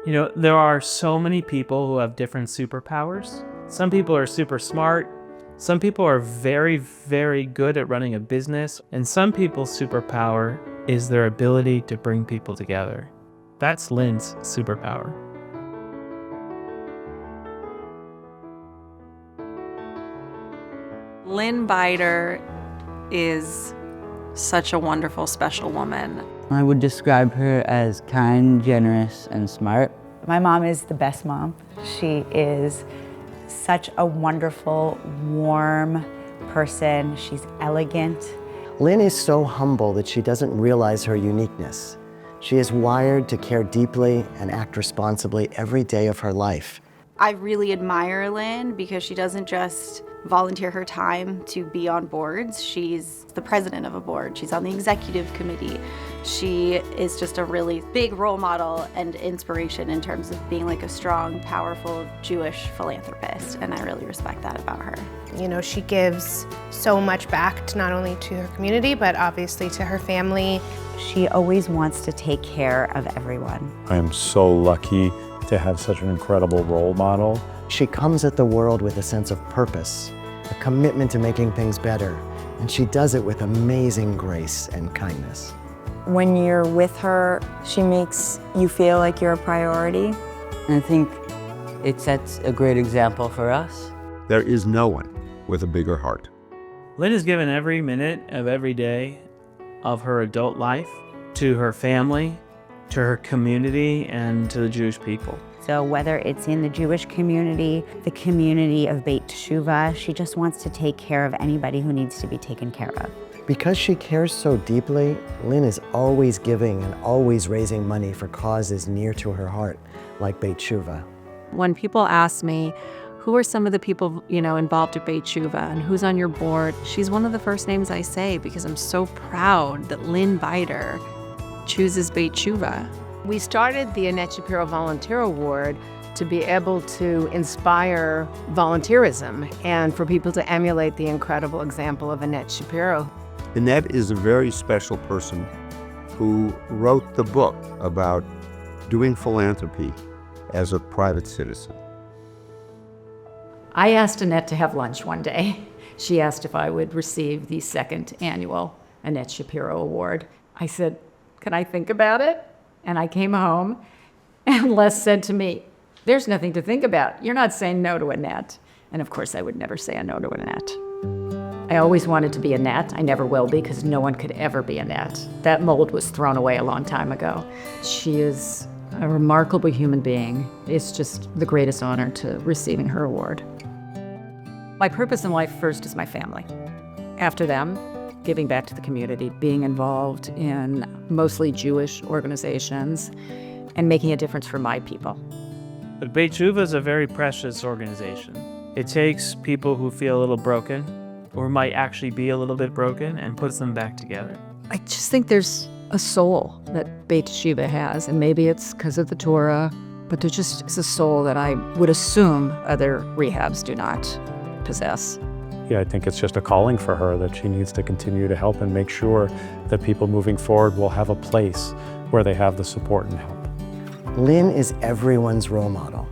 You know, there are so many people who have different superpowers. Some people are super smart. Some people are very, very good at running a business. And some people's superpower is their ability to bring people together. That's Lynn's superpower. Lynn Bider is such a wonderful, special woman. I would describe her as kind, generous, and smart. My mom is the best mom. She is such a wonderful, warm person. She's elegant. Lynn is so humble that she doesn't realize her uniqueness. She is wired to care deeply and act responsibly every day of her life. I really admire Lynn because she doesn't just volunteer her time to be on boards. She's the president of a board. She's on the executive committee. She is just a really big role model and inspiration in terms of being like a strong, powerful Jewish philanthropist, and I really respect that about her. You know, she gives so much back to not only to her community, but obviously to her family. She always wants to take care of everyone. I am so lucky to have such an incredible role model. She comes at the world with a sense of purpose, a commitment to making things better, and she does it with amazing grace and kindness. When you're with her, she makes you feel like you're a priority. And I think it sets a great example for us. There is no one with a bigger heart. Lynn has given every minute of every day of her adult life to her family, to her community, and to the Jewish people. So whether it's in the Jewish community, the community of Beit Teshuvah, she just wants to take care of anybody who needs to be taken care of. Because she cares so deeply, Lynn is always giving and always raising money for causes near to her heart, like Beit Teshuvah. When people ask me, who are some of the people, involved at Beit Teshuvah and who's on your board, she's one of the first names I say because I'm so proud that Lynn Bider chooses Beit Teshuvah. We started the Annette Shapiro Volunteer Award to be able to inspire volunteerism and for people to emulate the incredible example of Annette Shapiro. Annette is a very special person who wrote the book about doing philanthropy as a private citizen. I asked Annette to have lunch one day. She asked if I would receive the second annual Annette Shapiro Award. I said, "Can I think about it?" And I came home, and Les said to me, "There's nothing to think about. You're not saying no to Annette." And of course, I would never say a no to Annette. I always wanted to be Annette. I never will be, because no one could ever be Annette. That mold was thrown away a long time ago. She is a remarkable human being. It's just the greatest honor to receiving her award. My purpose in life first is my family. After them, giving back to the community, being involved in mostly Jewish organizations, and making a difference for my people. But Beit Teshuvah is a very precious organization. It takes people who feel a little broken, or might actually be a little bit broken, and puts them back together. I just think there's a soul that Beit Teshuvah has, and maybe it's because of the Torah, but there just is a soul that I would assume other rehabs do not possess. Yeah, I think it's just a calling for her that she needs to continue to help and make sure that people moving forward will have a place where they have the support and help. Lynn is everyone's role model.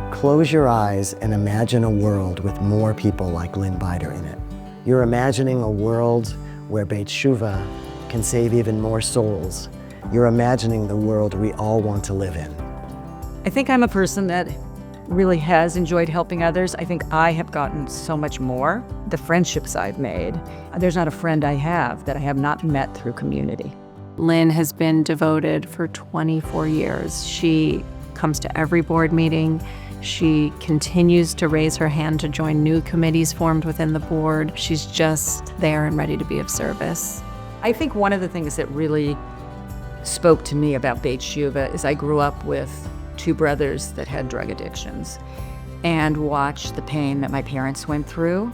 Close your eyes and imagine a world with more people like Lynn Bider in it. You're imagining a world where Beit Teshuvah can save even more souls. You're imagining the world we all want to live in. I think I'm a person that really has enjoyed helping others. I think I have gotten so much more. The friendships I've made, there's not a friend I have that I have not met through community. Lynn has been devoted for 24 years. She comes to every board meeting. She continues to raise her hand to join new committees formed within the board. She's just there and ready to be of service. I think one of the things that really spoke to me about Beit Teshuvah is I grew up with two brothers that had drug addictions and watched the pain that my parents went through.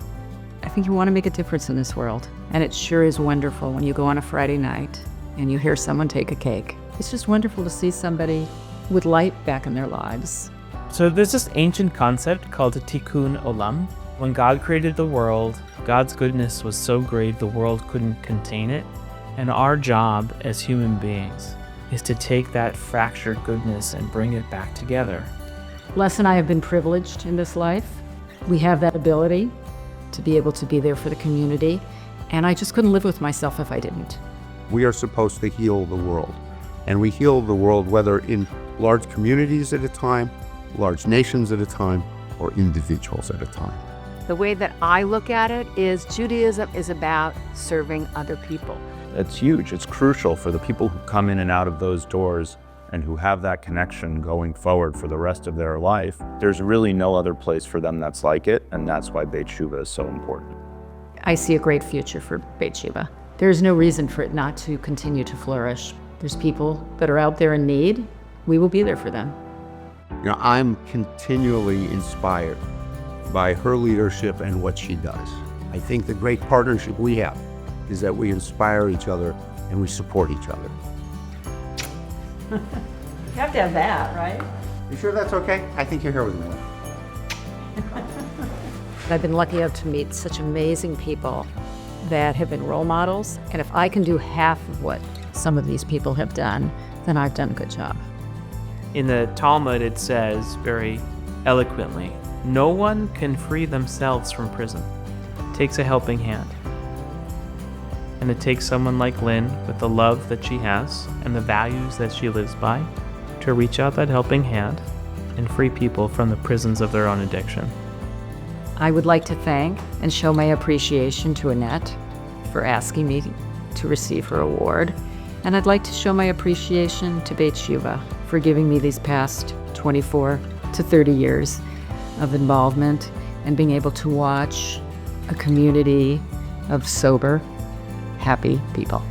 I think you want to make a difference in this world. And it sure is wonderful when you go on a Friday night and you hear someone take a cake. It's just wonderful to see somebody with light back in their lives. So there's this ancient concept called the Tikkun Olam. When God created the world, God's goodness was so great the world couldn't contain it. And our job as human beings is to take that fractured goodness and bring it back together. Les and I have been privileged in this life. We have that ability to be able to be there for the community, and I just couldn't live with myself if I didn't. We are supposed to heal the world, and we heal the world whether in large communities at a time, large nations at a time, or individuals at a time. The way that I look at it is Judaism is about serving other people. It's huge. It's crucial for the people who come in and out of those doors and who have that connection going forward for the rest of their life. There's really no other place for them that's like it, and that's why Beit Shuvah is so important. I see a great future for Beit Shuvah. There's no reason for it not to continue to flourish. There's people that are out there in need. We will be there for them. You know, I'm continually inspired by her leadership and what she does. I think the great partnership we have is that we inspire each other and we support each other. You have to have that, right? You sure that's okay? I think you're here with me. I've been lucky enough to meet such amazing people that have been role models, and if I can do half of what some of these people have done, then I've done a good job. In the Talmud, it says very eloquently, no one can free themselves from prison. It takes a helping hand. And it takes someone like Lynn, with the love that she has and the values that she lives by, to reach out that helping hand and free people from the prisons of their own addiction. I would like to thank and show my appreciation to Annette for asking me to receive her award. And I'd like to show my appreciation to Beit Shuvah for giving me these past 24 to 30 years of involvement and being able to watch a community of sober, happy people.